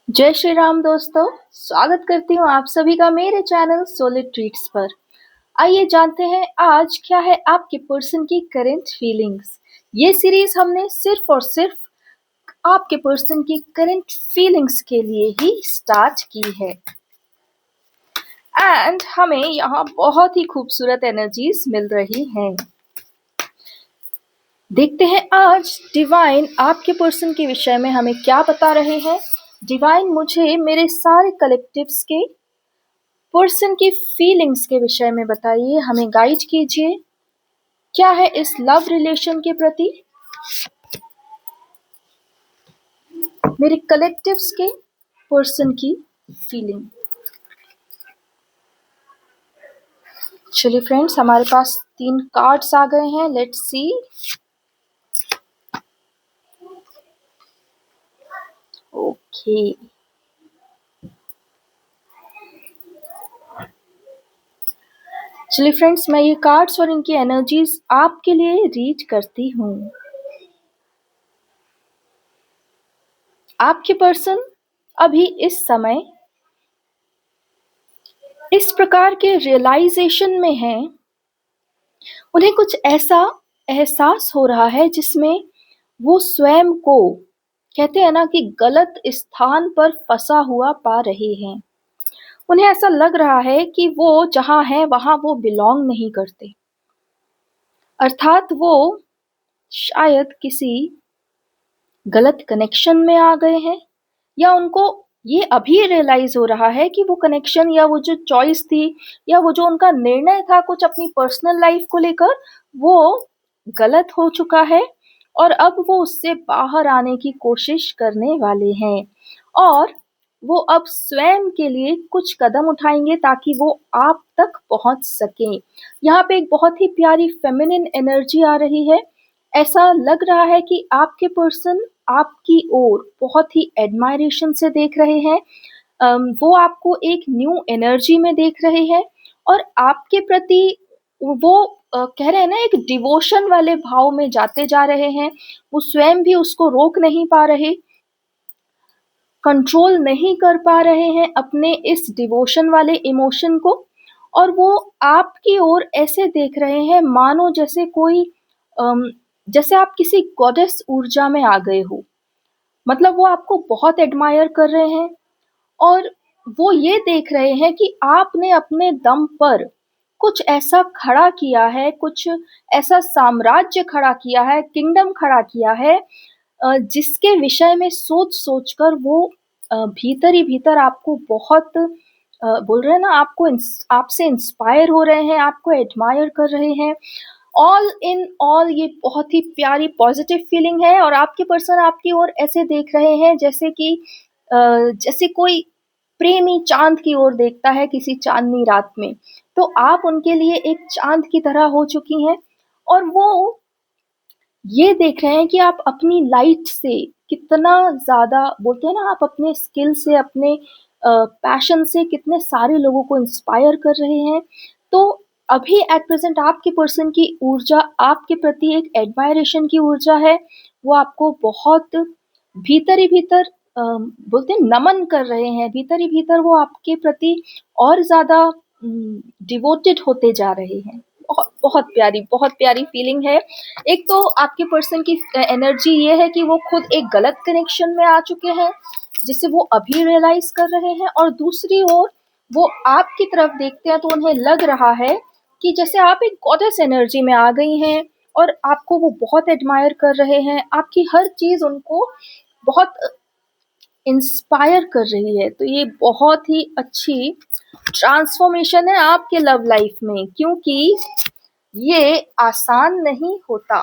जय श्री राम दोस्तों। स्वागत करती हूँ आप सभी का मेरे चैनल सोलिड ट्रीट्स पर। आइए जानते हैं आज क्या है आपके पर्सन की करंट फीलिंग्स। ये सीरीज हमने सिर्फ और सिर्फ आपके पर्सन की करंट फीलिंग्स के लिए ही स्टार्ट की है एंड हमें यहाँ बहुत ही खूबसूरत एनर्जीज मिल रही हैं। देखते हैं आज डिवाइन आपके पर्सन के विषय में हमें क्या बता रहे हैं। डिवाइन मुझे मेरे सारे कलेक्टिव्स के पर्सन की फीलिंग्स के विषय में बताइए, हमें गाइड कीजिए। क्या है इस लव रिलेशन के प्रति मेरे कलेक्टिव्स के पर्सन की फीलिंग। चलिए फ्रेंड्स, हमारे पास 3 कार्ड्स आ गए हैं। Let's see. ओके, चलिए फ्रेंड्स, मैं ये कार्ड्स और इनकी एनर्जीज आपके लिए रीड करती हूँ। आपके पर्सन अभी इस समय इस प्रकार के रियलाइजेशन में हैं, उन्हें कुछ ऐसा एहसास हो रहा है जिसमें वो स्वयं को, कहते हैं ना, कि गलत स्थान पर फंसा हुआ पा रहे हैं। उन्हें ऐसा लग रहा है कि वो जहाँ है वहाँ वो बिलोंग नहीं करते, अर्थात वो शायद किसी गलत कनेक्शन में आ गए हैं, या उनको ये अभी रियलाइज हो रहा है कि वो कनेक्शन या वो जो चॉइस थी या वो जो उनका निर्णय था कुछ अपनी पर्सनल लाइफ को लेकर, वो गलत हो चुका है और अब वो उससे बाहर आने की कोशिश करने वाले हैं और वो अब स्वयं के लिए कुछ कदम उठाएंगे ताकि वो आप तक पहुंच सकें। यहाँ पे एक बहुत ही प्यारी फेमिनिन एनर्जी आ रही है। ऐसा लग रहा है कि आपके पर्सन आपकी ओर बहुत ही एडमायरेशन से देख रहे हैं। वो आपको एक न्यू एनर्जी में देख रहे हैं और आपके प्रति वो कह रहे हैं ना, एक डिवोशन वाले भाव में जाते जा रहे हैं। वो स्वयं भी उसको रोक नहीं पा रहे, कंट्रोल नहीं कर पा रहे हैं अपने इस डिवोशन वाले इमोशन को, और वो आपकी ओर ऐसे देख रहे हैं मानो जैसे कोई जैसे आप किसी गॉडेस ऊर्जा में आ गए हो। मतलब वो आपको बहुत एडमायर कर रहे हैं और वो ये देख रहे हैं कि आपने अपने दम पर कुछ ऐसा खड़ा किया है, कुछ ऐसा साम्राज्य खड़ा किया है, किंगडम खड़ा किया है, जिसके विषय में सोच कर वो भीतर ही भीतर आपको बहुत बोल रहे हैं ना, आपको आपसे इंस्पायर हो रहे हैं, आपको एडमायर कर रहे हैं। ऑल इन ऑल ये बहुत ही प्यारी पॉजिटिव फीलिंग है और आपके पर्सन आपकी ओर ऐसे देख रहे हैं जैसे कि जैसे कोई प्रेमी चांद की ओर देखता है किसी चांदनी रात में। तो आप उनके लिए एक चांद की तरह हो चुकी हैं और वो ये देख रहे हैं कि आप अपनी लाइट से कितना ज़्यादा, बोलते हैं ना, आप अपने स्किल से, अपने पैशन से कितने सारे लोगों को इंस्पायर कर रहे हैं। तो अभी एट प्रेजेंट आपके पर्सन की ऊर्जा आपके प्रति एक एडमायरेशन की ऊर्जा है। वो आपको बहुत भीतर ही भीतर बोलते हैं नमन कर रहे हैं, भीतर ही भीतर वो आपके प्रति और ज़्यादा डिवोटेड होते जा रहे हैं। बहुत प्यारी फीलिंग है। एक तो आपके पर्सन की एनर्जी ये है कि वो खुद एक गलत कनेक्शन में आ चुके हैं जिसे वो अभी रियलाइज कर रहे हैं, और दूसरी ओर वो आपकी तरफ देखते हैं तो उन्हें लग रहा है कि जैसे आप एक गॉडेस एनर्जी में आ गई हैं और आपको वो बहुत एडमायर कर रहे हैं। आपकी हर चीज उनको बहुत इंस्पायर कर रही है। तो ये बहुत ही अच्छी ट्रांसफॉर्मेशन है आपके लव लाइफ में, क्योंकि ये आसान नहीं होता।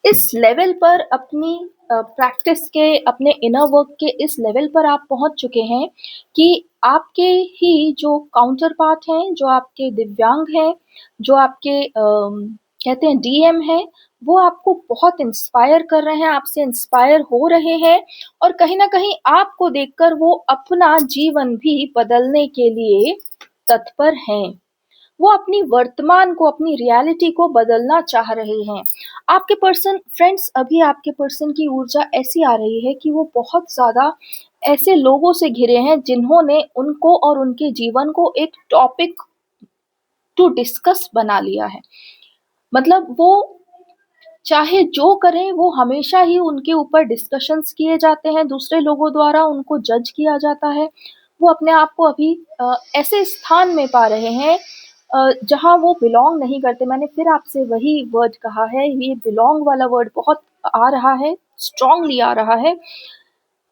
इस लेवल पर अपनी प्रैक्टिस के, अपने इनर वर्क के इस लेवल पर आप पहुंच चुके हैं कि आपके ही जो काउंटर पार्ट हैं, जो आपके दिव्यांग हैं, जो आपके कहते हैं डीएम हैं, वो आपको बहुत इंस्पायर कर रहे हैं, आपसे इंस्पायर हो रहे हैं और कहीं ना कहीं आपको देखकर वो अपना जीवन भी बदलने के लिए तत्पर हैं। वो अपनी वर्तमान को, अपनी रियलिटी को बदलना चाह रहे हैं। आपके पर्सन फ्रेंड्स, अभी आपके पर्सन की ऊर्जा ऐसी आ रही है कि वो बहुत ज़्यादा ऐसे लोगों से घिरे हैं जिन्होंने उनको और उनके जीवन को एक टॉपिक टू डिस्कस बना लिया है। मतलब वो चाहे जो करें, वो हमेशा ही उनके ऊपर डिस्कशंस किए जाते हैं, दूसरे लोगों द्वारा उनको जज किया जाता है। वो अपने आप को अभी ऐसे स्थान में पा रहे हैं जहाँ वो बिलॉन्ग नहीं करते। मैंने फिर आपसे वही वर्ड कहा है, ये बिलॉन्ग वाला वर्ड बहुत आ रहा है, स्ट्रांगली आ रहा है।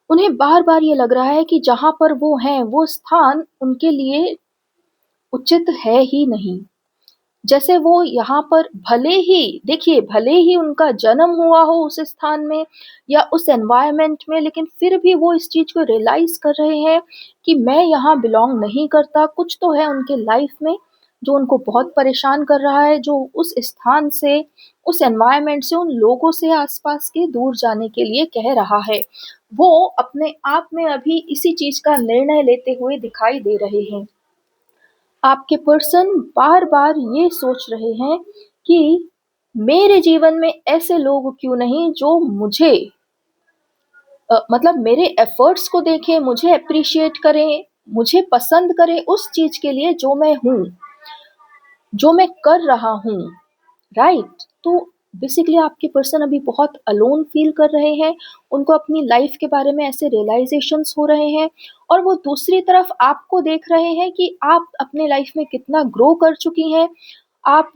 उन्हें बार-बार ये लग रहा है कि जहाँ पर वो हैं, वो स्थान उनके लिए उचित है ही नहीं। जैसे वो यहाँ पर भले ही देखिए, भले ही उनका जन्म हुआ हो उस स्थान में या उस एनवायरनमेंट में, लेकिन फिर भी वो इस चीज़ को रियलाइज़ कर रहे हैं कि मैं यहाँ बिलॉन्ग नहीं करता। कुछ तो है उनके लाइफ में जो उनको बहुत परेशान कर रहा है, जो उस स्थान से, उस एनवायरनमेंट से, उन लोगों से आस-पास के दूर जाने के लिए कह रहा है। वो अपने आप में अभी इसी चीज़ का निर्णय लेते हुए दिखाई दे रहे हैं। आपके पर्सन बार-बार ये सोच रहे हैं कि मेरे जीवन में ऐसे लोग क्यों नहीं जो मुझे मतलब मेरे एफर्ट्स को देखें, मुझे एप्रिशिएट करें, मुझे पसंद करें उस चीज़ के लिए जो मैं हूँ, जो मैं कर रहा हूँ। राइट? तो बेसिकली आपके पर्सन अभी बहुत अलोन फील कर रहे हैं, उनको अपनी लाइफ के बारे में ऐसे रियलाइज़ेशंस हो रहे हैं और वो दूसरी तरफ आपको देख रहे हैं कि आप अपने लाइफ में कितना ग्रो कर चुकी हैं। आप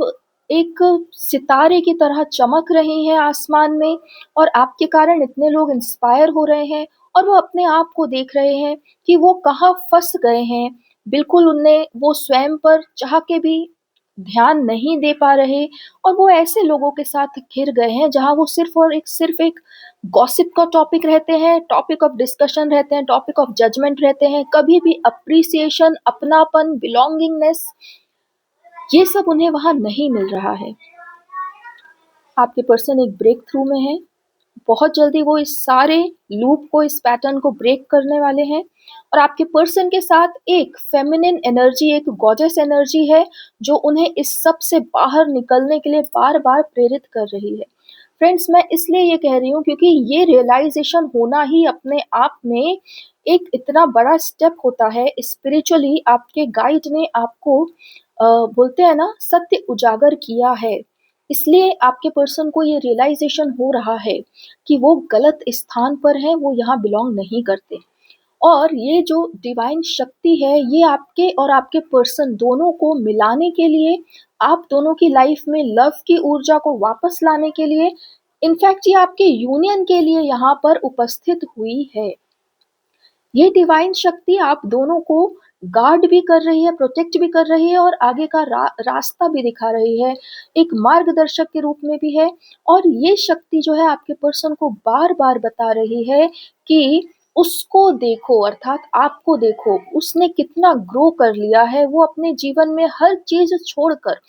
एक सितारे की तरह चमक रही हैं आसमान में और आपके कारण इतने लोग इंस्पायर हो रहे हैं और वो अपने आप को देख रहे हैं कि वो कहाँ फँस गए हैं। बिल्कुल उन्हें वो स्वयं पर चाह के भी ध्यान नहीं दे पा रहे और वो ऐसे लोगों के साथ घिर गए हैं जहाँ वो सिर्फ़ एक गॉसिप का टॉपिक रहते हैं, टॉपिक ऑफ डिस्कशन रहते हैं, टॉपिक ऑफ जजमेंट रहते हैं। कभी भी एप्रिसिएशन, अपनापन, बिलॉन्गिंगनेस, ये सब उन्हें वहाँ नहीं मिल रहा है। आपके पर्सन एक ब्रेक थ्रू में है। बहुत जल्दी वो इस सारे लूप को, इस पैटर्न को ब्रेक करने वाले हैं और आपके पर्सन के साथ एक फेमिनिन एनर्जी, एक गॉडेस एनर्जी है जो उन्हें इस सब से बाहर निकलने के लिए बार-बार प्रेरित कर रही है। फ्रेंड्स, मैं इसलिए ये कह रही हूँ क्योंकि ये रियलाइज़ेशन होना ही अपने आप में एक इतना बड़ा स्टेप होता है। स्पिरिचुअली आपके गाइड ने आपको बोलते हैं ना, सत्य उजागर किया है। इसलिए आपके पर्सन को ये रियलाइज़ेशन हो रहा है कि वो गलत स्थान पर हैं, वो यहाँ बिलॉन्ग नहीं करते। और ये जो डिवाइन शक्ति है, ये आपके और आपके पर्सन दोनों को मिलाने के लिए, आप दोनों की लाइफ में लव की ऊर्जा को वापस लाने के लिए, इनफैक्ट ये आपके यूनियन के लिए यहाँ पर उपस्थित हुई है। ये डिवाइन शक्ति आप दोनों को गार्ड भी कर रही है, प्रोटेक्ट भी कर रही है और आगे का रास्ता भी दिखा रही है, एक मार्गदर्शक के रूप में भी है। और ये शक्ति जो है आपके पर्सन को बार-बार बता रही है कि उसको देखो, अर्थात आपको देखो, उसने कितना ग्रो कर लिया है, वो अपने जीवन में हर चीज़ छोड़कर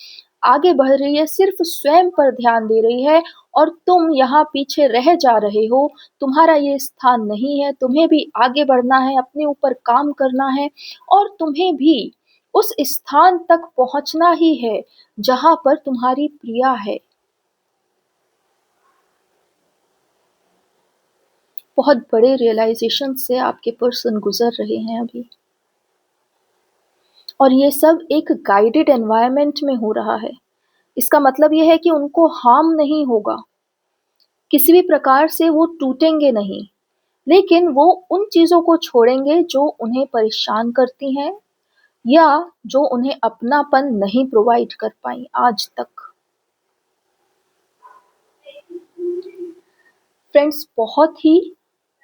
आगे बढ़ रही है, सिर्फ़ स्वयं पर ध्यान दे रही है और तुम यहाँ पीछे रह जा रहे हो। तुम्हारा ये स्थान नहीं है, तुम्हें भी आगे बढ़ना है, अपने ऊपर काम करना है और तुम्हें भी उस स्थान तक पहुँचना ही है, जहाँ पर तुम्हारी प्रिया है। बहुत बड़े रियलाइज़ेशन से आपके पर्सन गुज़र रहे हैं अभी और ये सब एक गाइडेड एनवायरनमेंट में हो रहा है। इसका मतलब ये है कि उनको हार्म नहीं होगा, किसी भी प्रकार से वो टूटेंगे नहीं, लेकिन वो उन चीज़ों को छोड़ेंगे जो उन्हें परेशान करती हैं या जो उन्हें अपनापन नहीं प्रोवाइड कर पाईं आज तक। फ्रेंड्स, बहुत ही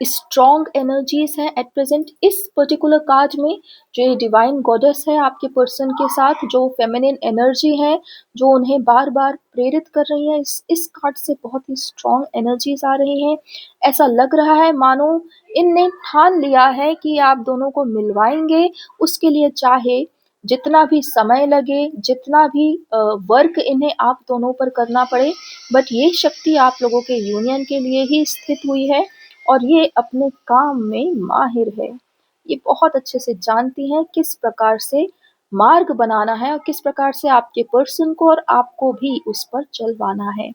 स्ट्रॉन्ग एनर्जीज हैं एट प्रेजेंट इस पर्टिकुलर कार्ड में। जो ये डिवाइन गॉडेस है आपके पर्सन के साथ, जो फेमिनिन एनर्जी है जो उन्हें बार बार प्रेरित कर रही है, इस कार्ड से बहुत ही स्ट्रॉन्ग एनर्जीज आ रही हैं। ऐसा लग रहा है मानो इनने ठान लिया है कि आप दोनों को मिलवाएंगे, उसके लिए चाहे जितना भी समय लगे, जितना भी वर्क इन्हें आप दोनों पर करना पड़े, बट ये शक्ति आप लोगों के यूनियन के लिए ही स्थित हुई है और ये अपने काम में माहिर है। ये बहुत अच्छे से जानती हैं किस प्रकार से मार्ग बनाना है और किस प्रकार से आपके पर्सन को और आपको भी उस पर चलवाना है।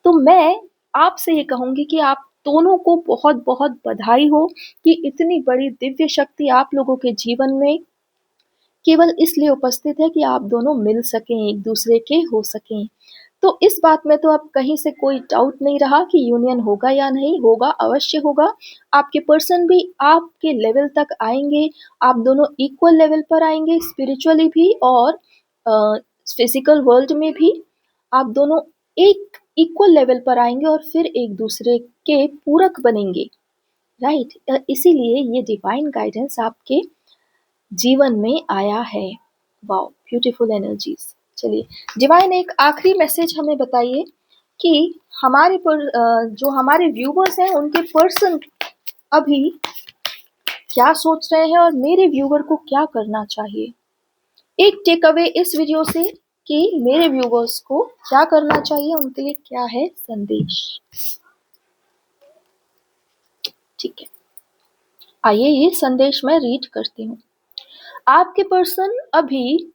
तो मैं आपसे ये कहूँगी कि आप दोनों को बहुत-बहुत बधाई हो कि इतनी बड़ी दिव्य शक्ति आप लोगों के जीवन में केवल इसलिए उपस्थित है कि आप दोनों मिल सकें, एक-दूसरे के हो सकें। तो इस बात में तो अब कहीं से कोई डाउट नहीं रहा कि यूनियन होगा या नहीं होगा, अवश्य होगा। आपके पर्सन भी आपके लेवल तक आएँगे, आप दोनों इक्वल लेवल पर आएँगे स्पिरिचुअली भी और फिज़िकल वर्ल्ड में भी। आप दोनों एक इक्वल लेवल पर आएँगे और फिर एक-दूसरे के पूरक बनेंगे, राइट? इसीलिए ये डिवाइन गाइडेंस आपके जीवन में आया है। वाओ! Beautiful energies. चलिए, डिवाइन एक आखिरी मैसेज हमें बताइए कि जो हमारे व्यूवर्स हैं उनके पर्सन अभी क्या सोच रहे हैं और मेरे व्यूवर को क्या करना चाहिए? एक टेक अवे इस वीडियो से कि मेरे व्यूवर्स को क्या करना चाहिए, उनके लिए क्या है संदेश? ठीक है। आइए ये संदेश मैं रीड करती हूँ। आपके पर्सन अभी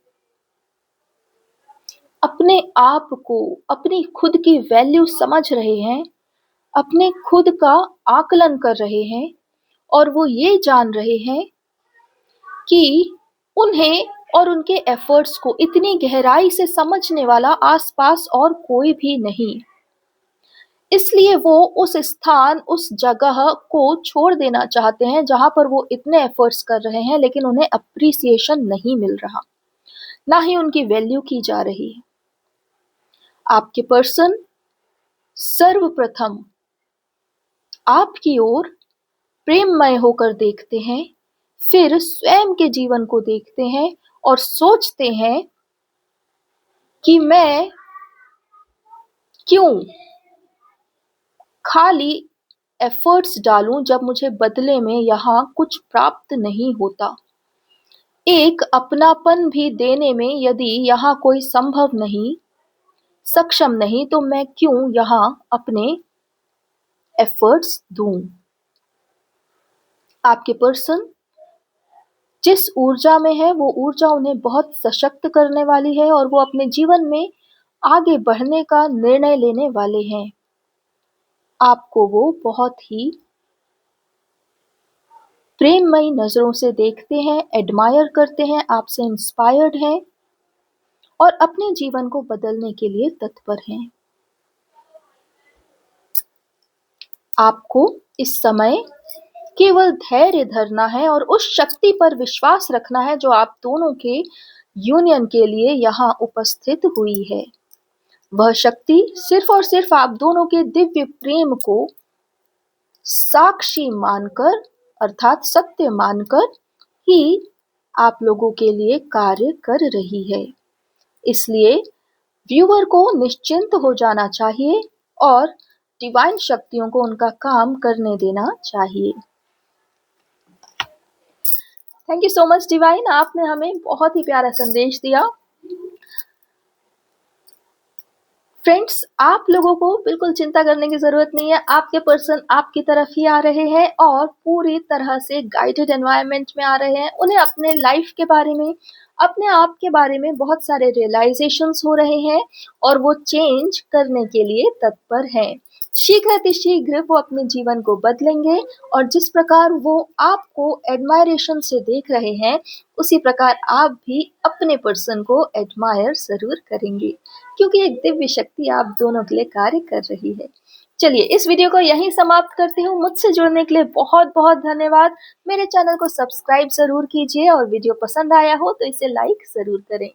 अपने आप को, अपनी खुद की वैल्यू समझ रहे हैं, अपने खुद का आकलन कर रहे हैं और वो ये जान रहे हैं कि उन्हें और उनके एफर्ट्स को इतनी गहराई से समझने वाला आसपास और कोई भी नहीं। इसलिए वो उस स्थान, उस जगह को छोड़ देना चाहते हैं जहाँ पर वो इतने एफर्ट्स कर रहे हैं लेकिन उन्हें अप्रिसिएशन नहीं मिल रहा, ना ही उनकी वैल्यू की जा रही है। आपके पर्सन सर्वप्रथम आपकी ओर प्रेममय होकर देखते हैं, फिर स्वयं के जीवन को देखते हैं और सोचते हैं कि मैं क्यों खाली एफर्ट्स डालूं जब मुझे बदले में यहाँ कुछ प्राप्त नहीं होता। एक अपनापन भी देने में यदि यहाँ कोई संभव नहीं, सक्षम नहीं, तो मैं क्यों यहाँ अपने एफर्ट्स दूं? आपके पर्सन जिस ऊर्जा में है वो ऊर्जा उन्हें बहुत सशक्त करने वाली है और वो अपने जीवन में आगे बढ़ने का निर्णय लेने वाले हैं। आपको वो बहुत ही प्रेममयी नजरों से देखते हैं, एडमायर करते हैं, आपसे इंस्पायर्ड हैं और अपने जीवन को बदलने के लिए तत्पर हैं। आपको इस समय केवल धैर्य धरना है और उस शक्ति पर विश्वास रखना है जो आप दोनों के यूनियन के लिए यहाँ उपस्थित हुई है। वह शक्ति सिर्फ और सिर्फ आप दोनों के दिव्य प्रेम को साक्षी मानकर अर्थात सत्य मानकर ही आप लोगों के लिए कार्य कर रही है। इसलिए व्यूअर को निश्चिंत हो जाना चाहिए और डिवाइन शक्तियों को उनका काम करने देना चाहिए। Thank you so much divine, आपने हमें बहुत ही प्यारा संदेश दिया। फ्रेंड्स, आप लोगों को बिल्कुल चिंता करने की ज़रूरत नहीं है, आपके पर्सन आपकी तरफ ही आ रहे हैं और पूरी तरह से गाइडेड एनवायरनमेंट में आ रहे हैं। उन्हें अपने लाइफ के बारे में, अपने आप के बारे में बहुत सारे रियलाइजेशंस हो रहे हैं और वो चेंज करने के लिए तत्पर हैं। शीघ्र अतिशीघ्र वो अपने जीवन को बदलेंगे और जिस प्रकार वो आपको एडमायरेशन से देख रहे हैं, उसी प्रकार आप भी अपने पर्सन को एडमायर ज़रूर करेंगे, क्योंकि एक दिव्य शक्ति आप दोनों के लिए कार्य कर रही है। चलिए इस वीडियो को यहीं समाप्त करती हूँ। मुझसे जुड़ने के लिए बहुत-बहुत धन्यवाद। मेरे चैनल को सब्सक्राइब ज़रूर कीजिए और वीडियो पसंद आया हो तो इसे लाइक ज़रूर करें।